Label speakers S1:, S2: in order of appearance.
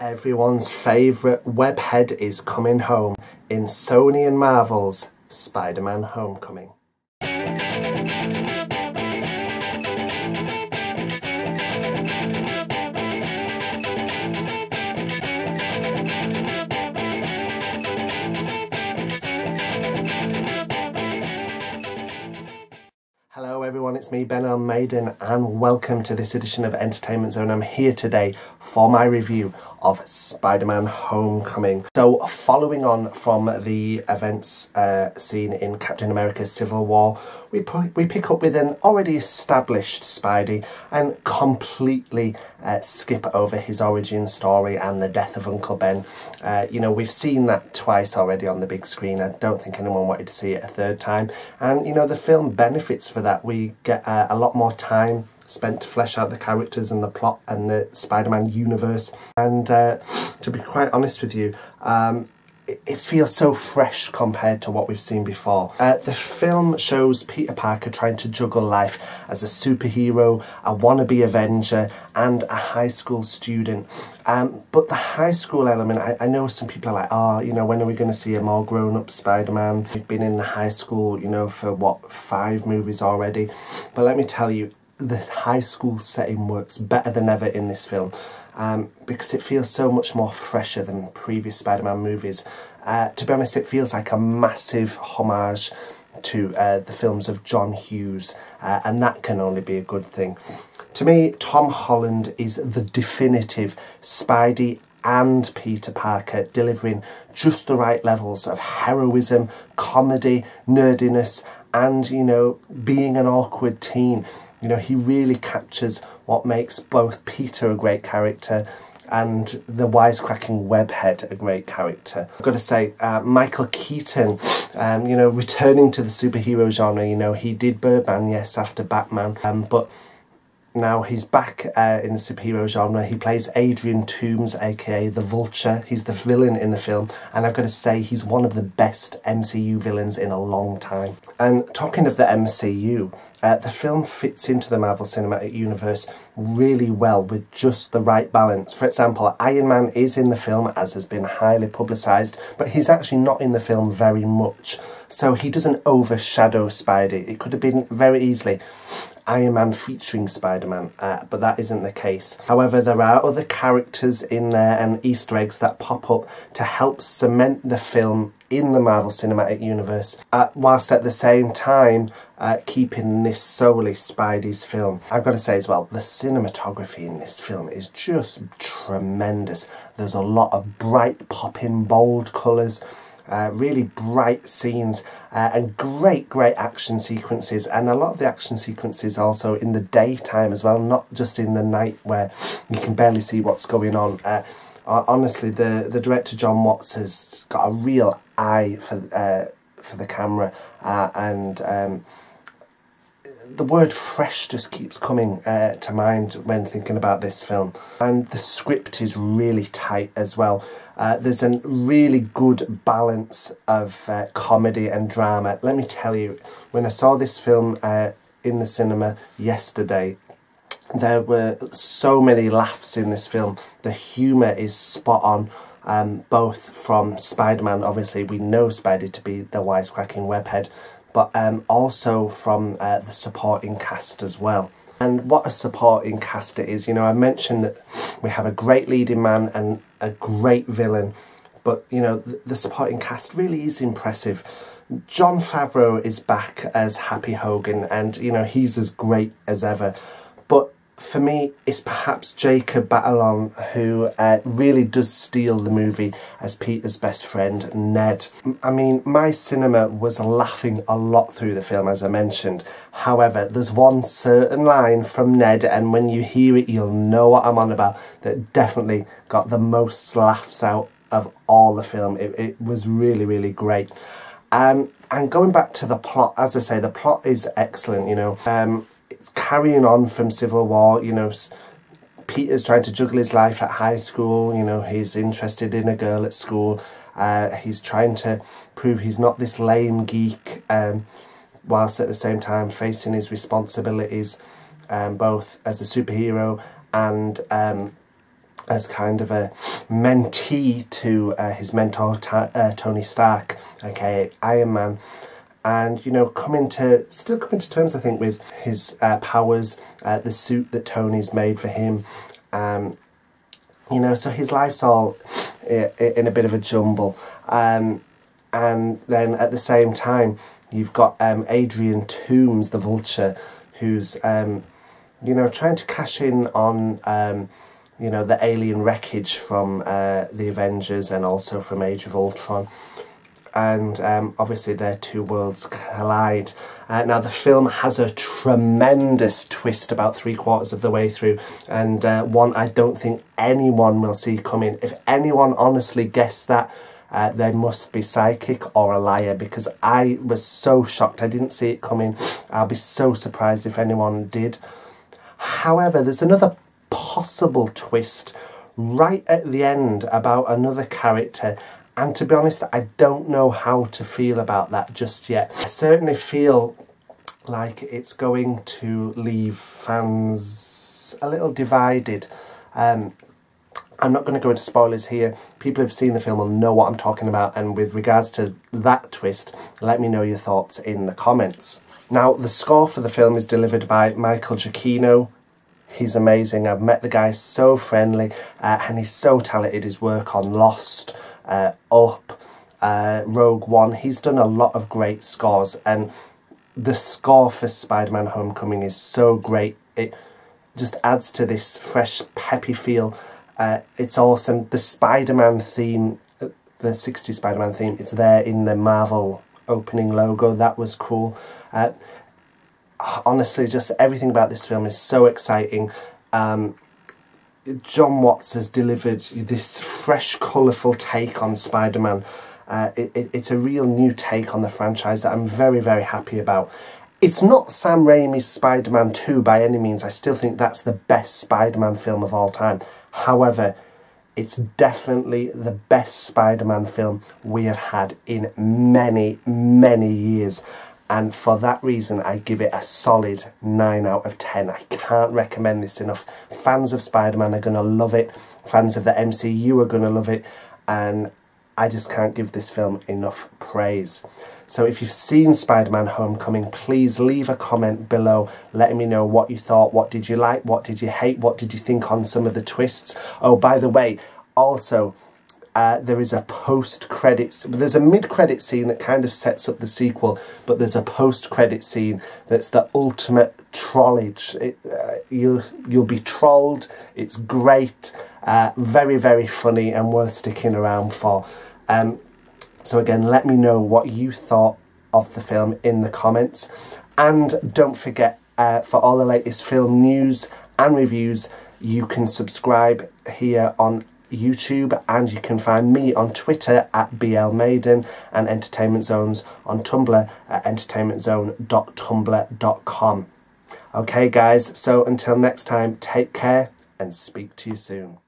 S1: Everyone's favourite webhead is coming home in Sony and Marvel's Spider-Man Homecoming. Hello everyone, it's me, Ben Maiden, and welcome to this edition of Entertainment Zone. I'm here today for my review of Spider-Man Homecoming. So, following on from the events seen in Captain America Civil War, we pick up with an already established Spidey and completely skip over his origin story and the death of Uncle Ben. You know, we've seen that twice already on the big screen. I don't think anyone wanted to see it a third time. And, you know, the film benefits for that. We get a lot more time spent to flesh out the characters and the plot and the Spider-Man universe. And to be quite honest with you, it feels so fresh compared to what we've seen before. The film shows Peter Parker trying to juggle life as a superhero, a wannabe Avenger, and a high school student. But the high school element, I know some people are like, oh, you know, when are we going to see a more grown-up Spider-Man? We've been in the high school, you know, for what, 5 movies already. But let me tell you, the high school setting works better than ever in this film. Because it feels so much more fresher than previous Spider-Man movies. To be honest, it feels like a massive homage to the films of John Hughes, and that can only be a good thing. To me, Tom Holland is the definitive Spidey and Peter Parker, delivering just the right levels of heroism, comedy, nerdiness, and, you know, being an awkward teen. You know, he really captures what makes both Peter a great character and the wisecracking webhead a great character. I've got to say, Michael Keaton, you know, returning to the superhero genre. You know, he did Birdman, yes, after Batman, but now he's back in the superhero genre. He plays Adrian Toomes, aka the Vulture. He's the villain in the film, and I've got to say he's one of the best MCU villains in a long time. And talking of the MCU, the film fits into the Marvel Cinematic Universe really well with just the right balance. For example, Iron Man is in the film, as has been highly publicised, but he's actually not in the film very much. So he doesn't overshadow Spidey. It could have been very easily Iron Man featuring Spider-Man, but that isn't the case. However, there are other characters in there and Easter eggs that pop up to help cement the film in the Marvel Cinematic Universe, whilst at the same time keeping this solely Spidey's film. I've got to say as well, the cinematography in this film is just tremendous. There's a lot of bright, popping, bold colours, really bright scenes, and great action sequences, and a lot of the action sequences also in the daytime as well, not just in the night where you can barely see what's going on. Honestly, the director Jon Watts has got a real eye for the camera, and the word fresh just keeps coming to mind when thinking about this film. And the script is really tight as well. There's a really good balance of comedy and drama. Let me tell you, when I saw this film in the cinema yesterday, there were so many laughs in this film. The humour is spot on, both from Spider-Man, obviously we know Spidey to be the wisecracking webhead, but also from the supporting cast as well. And what a supporting cast it is. You know, I mentioned that we have a great leading man and a great villain, but, you know, the supporting cast really is impressive. Jon Favreau is back as Happy Hogan, and, you know, he's as great as ever. But for me, it's perhaps Jacob Batalon who really does steal the movie as Peter's best friend, Ned. I mean, my cinema was laughing a lot through the film, as I mentioned. However, there's one certain line from Ned, and when you hear it, you'll know what I'm on about, that definitely got the most laughs out of all the film. It was really great. And going back to the plot, as I say, the plot is excellent, you know. Carrying on from Civil War, you know, Peter's trying to juggle his life at high school. You know, he's interested in a girl at school. He's trying to prove he's not this lame geek, whilst at the same time facing his responsibilities, both as a superhero and as kind of a mentee to his mentor Tony Stark, aka Iron Man, and still coming to terms, I think, with his powers, the suit that Tony's made for him. So his life's all in a bit of a jumble, and then at the same time you've got Adrian Toomes, the Vulture, who's trying to cash in on the alien wreckage from the Avengers and also from Age of Ultron. And obviously their two worlds collide. Now the film has a tremendous twist about 3/4 of the way through, and one I don't think anyone will see coming. If anyone honestly guessed that, they must be psychic or a liar, because I was so shocked. I didn't see it coming. I'll be so surprised if anyone did. However, there's another possible twist right at the end about another character, and to be honest, I don't know how to feel about that just yet. I certainly feel like it's going to leave fans a little divided. I'm not going to go into spoilers here. People who've seen the film will know what I'm talking about, and with regards to that twist, let me know your thoughts in the comments. Now, the score for the film is delivered by Michael Giacchino. He's amazing. I've met the guy, so friendly, and he's so talented. His work on Lost, Up, Rogue One, he's done a lot of great scores, and the score for Spider-Man Homecoming is so great. It just adds to this fresh, peppy feel. It's awesome. The Spider-Man theme, the 60s Spider-Man theme, it's there in the Marvel opening logo. That was cool. Honestly, just everything about this film is so exciting. Jon Watts has delivered this fresh, colourful take on Spider-Man. It's a real new take on the franchise that I'm very, very happy about. It's not Sam Raimi's Spider-Man 2 by any means. I still think that's the best Spider-Man film of all time. However, it's definitely the best Spider-Man film we have had in many, many years. And for that reason, I give it a solid 9 out of 10. I can't recommend this enough. Fans of Spider-Man are going to love it. Fans of the MCU are going to love it. And I just can't give this film enough praise. So if you've seen Spider-Man Homecoming, please leave a comment below letting me know what you thought. What did you like? What did you hate? What did you think on some of the twists? Oh, by the way, also, there is a post-credits, there's a mid-credit scene that kind of sets up the sequel, but there's a post-credit scene that's the ultimate trollage. You'll be trolled. It's great, very, very funny and worth sticking around for. So again, let me know what you thought of the film in the comments, and don't forget, for all the latest film news and reviews, you can subscribe here on YouTube, and you can find me on Twitter at BLMaiden, and Entertainment Zones on Tumblr at entertainmentzone.tumblr.com. Okay guys, so until next time, take care and speak to you soon.